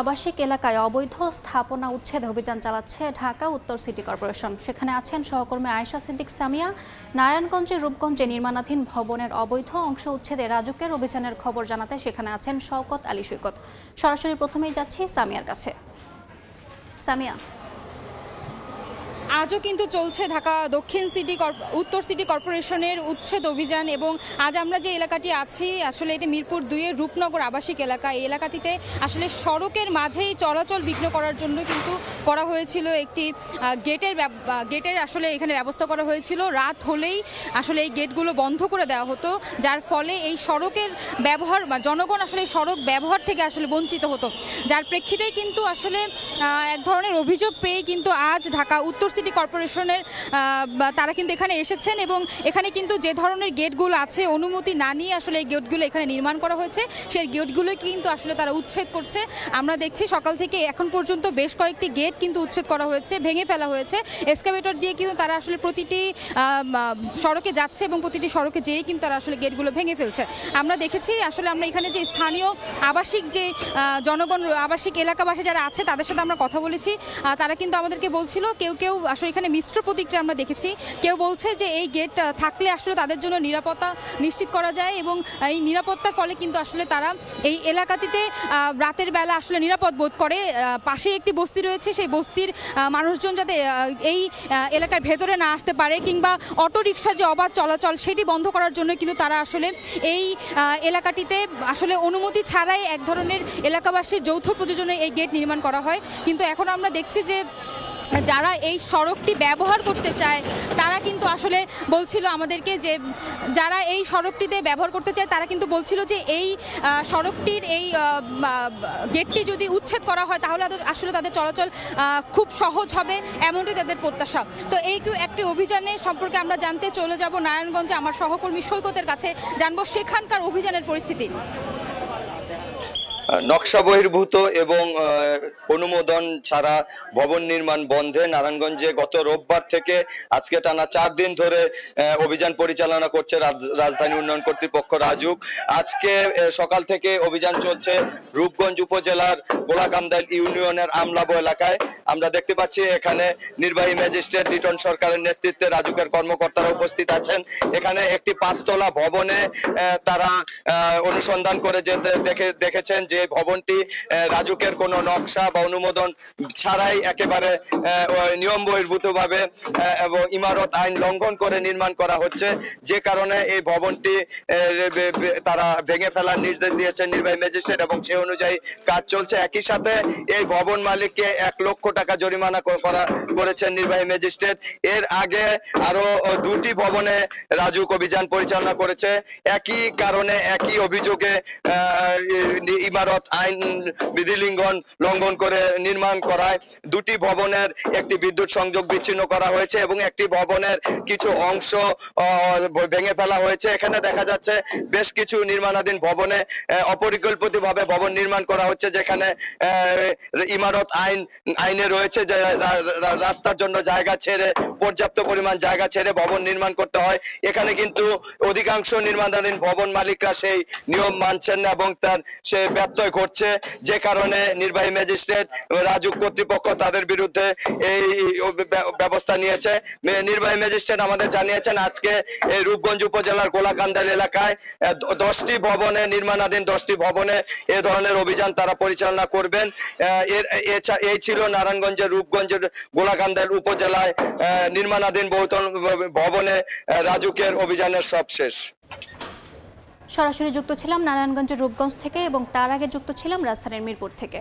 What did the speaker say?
আবাসিক এলাকায় অবৈধ স্থাপনা উচ্ছেদে অভিযান চালাচ্ছে ঢাকা উত্তর সিটি কর্পোরেশন। সেখানে আছেন সহকর্মী আয়েশা সিদ্দিক সামিয়া। নারায়ণগঞ্জের রূপগঞ্জে নির্মাণাধীন ভবনের অবৈধ অংশ উচ্ছেদে রাজুকের অভিযানের খবর জানাতে সেখানে আছেন শওকত আলী সৈকত। সরাসরি প্রথমেই যাচ্ছি সামিয়ার কাছে। সামিয়া, আজও কিন্তু চলছে ঢাকা উত্তর সিটি কর্পোরেশনের উচ্ছেদ অভিযান এবং আজ আমরা যে এলাকাটি আছি আসলে এটি মিরপুর 2-এর রূপনগর আবাসিক এলাকা। এই এলাকাটিতে আসলে সড়কের মাঝেই চলাচল বিঘ্ন করার জন্য কিন্তু করা হয়েছিল একটি গেটের আসলে এখানে ব্যবস্থা করা হয়েছিল। রাত হলেই আসলে এই গেটগুলো বন্ধ করে দেওয়া হতো, যার ফলে এই সড়কের ব্যবহার জনগণ আসলে সড়ক ব্যবহার থেকে আসলে বঞ্চিত হতো, যার প্রেক্ষিতেই কিন্তু আসলে এক ধরনের অভিযোগ পেয়ে কিন্তু আজ ঢাকা উত্তর সিটি কর্পোরেশনের তারা কিন্তু এখানে এসেছেন এবং এখানে কিন্তু যে ধরনের গেটগুলো আছে অনুমতি না নিয়ে আসলে এই গেটগুলো এখানে নির্মাণ করা হয়েছে, সেই গেটগুলো কিন্তু আসলে তারা উচ্ছেদ করছে। আমরা দেখছি সকাল থেকে এখন পর্যন্ত বেশ কয়েকটি গেট কিন্তু উচ্ছেদ করা হয়েছে, ভেঙে ফেলা হয়েছে। এক্সকাভেটর দিয়ে কিন্তু তারা আসলে প্রতিটি সড়কে যাচ্ছে এবং প্রতিটি সড়কে যেয়েই কিন্তু তারা আসলে গেটগুলো ভেঙে ফেলছে। আমরা দেখেছি আসলে আমরা এখানে যে স্থানীয় আবাসিক যে জনগণ আবাসিক এলাকাবাসী যারা আছে তাদের সাথে আমরা কথা বলেছি। তারা কিন্তু আমাদেরকে বলছিল কেউ আসলে এখানে মিশ্র প্রতিক্রিয়া আমরা দেখেছি। কেউ বলছে যে এই গেট থাকলে আসলে তাদের জন্য নিরাপত্তা নিশ্চিত করা যায় এবং এই নিরাপত্তার ফলে কিন্তু আসলে তারা এই এলাকাটিতে রাতের বেলা আসলে নিরাপদ বোধ করে। পাশে একটি বস্তি রয়েছে, সেই বস্তির মানুষজন যাতে এই এলাকার ভেতরে না আসতে পারে কিংবা অটোরিকশা যে অবাধ চলাচল সেটি বন্ধ করার জন্য কিন্তু তারা আসলে এই এলাকাটিতে আসলে অনুমতি ছাড়াই এক ধরনের এলাকাবাসীর যৌথ প্রযোজনে এই গেট নির্মাণ করা হয়। কিন্তু এখন আমরা দেখছি যে যারা এই সড়কটি ব্যবহার করতে চায় তারা কিন্তু আসলে বলছিল আমাদেরকে যে যারা এই সড়কটিতে ব্যবহার করতে চায় তারা কিন্তু বলছিল যে এই সড়কটির এই গেটটি যদি উচ্ছেদ করা হয় তাহলে আসলে তাদের চলাচল খুব সহজ হবে, এমনটি তাদের প্রত্যাশা। তো এই একটি অভিযানে সম্পর্কে আমরা জানতে চলে যাব নারায়ণগঞ্জে আমার সহকর্মী সৈকতের কাছে, জানবো সেখানকার অভিযানের পরিস্থিতি। নকশা বহির্ভূত এবং অনুমোদন ছাড়া ভবন নির্মাণ বন্ধে নারায়ণগঞ্জে গত রোববার থেকে আজকে টানা 4 দিন ধরে অভিযান পরিচালনা করছে রাজধানী উন্নয়ন কর্তৃপক্ষ রাজুক। আজকে সকাল থেকে অভিযান চলছে রূপগঞ্জ উপজেলার গোলাকান্দাইল ইউনিয়নের আমলাবো এলাকায়। আমরা দেখতে পাচ্ছি এখানে নির্বাহী ম্যাজিস্ট্রেট লিটন সরকারের নেতৃত্বে রাজুকের কর্মকর্তারা উপস্থিত আছেন। এখানে একটি 5তলা ভবনে তারা অনুসন্ধান করে যে দেখেছেন যে ভবনটি রাজুকের কোনো নকশা বা অনুমোদন ছাড়াই একেবারে নিয়ম বহির্ভূত ভাবে এবং ইমারত আইন লঙ্ঘন করে নির্মাণ করা হচ্ছে, যে কারণে এই ভবনটি তারা ভেঙে ফেলার নির্দেশ দিয়েছেন নির্বাহী ম্যাজিস্ট্রেট এবং সে অনুযায়ী কাজ চলছে। একই সাথে এই ভবন মালিককে 1 লক্ষ টাকা জরিমানা করেছেন নির্বাহী ম্যাজিস্ট্রেট। এর আগে আরো 2টি ভবনে রাজুক অভিযান পরিচালনা করেছে। একই কারণে একই অভিযোগে ইমারত আইন বিধি লঙ্ঘন করে নির্মাণ করায় 2টি ভবনের একটি বিদ্যুৎ সংযোগ বিচ্ছিন্ন করা হয়েছে এবং একটি ভবনের কিছু অংশ ভেঙে ফেলা হয়েছে। এখানে দেখা যাচ্ছে বেশ কিছু নির্মাণাধীন ভবনে অপরিকল্পিতভাবে ভবন নির্মাণ করা হচ্ছে, যেখানে ইমারত আইনে রয়েছে যে রাস্তার জন্য জায়গা ছেড়ে পর্যাপ্ত পরিমাণ জায়গা ছেড়ে ভবন নির্মাণ করতে হয়। এখানে কিন্তু অধিকাংশ নির্মাণাধীন ভবন মালিকরা সেই নিয়ম মানছেন না এবং তার সে ব্যত্যয় ঘটছে, যে কারণে নির্বাহী ম্যাজিস্ট্রেট রাজুক কর্তৃপক্ষ তাদের বিরুদ্ধে এই ব্যবস্থা নিয়েছে। নির্বাহী ম্যাজিস্ট্রেট আমাদের জানিয়েছেন আজকে এই রূপগঞ্জ উপজেলার গোলাকান্দাইল এলাকায় 10টি ভবনে নির্মাণাধীন 10টি ভবনে এ ধরনের অভিযান তারা পরিচালনা করবেন। এই ছিল নারায়ণগঞ্জের রূপগঞ্জের গোলাকান্দাইল উপজেলায় নির্মাণাধীন বহুতল ভবনে রাজুকের অভিযানের সবশেষ। সরাসরি যুক্ত ছিলাম নারায়ণগঞ্জের রূপগঞ্জ থেকে এবং তার আগে যুক্ত ছিলাম রাজধানীর মিরপুর থেকে।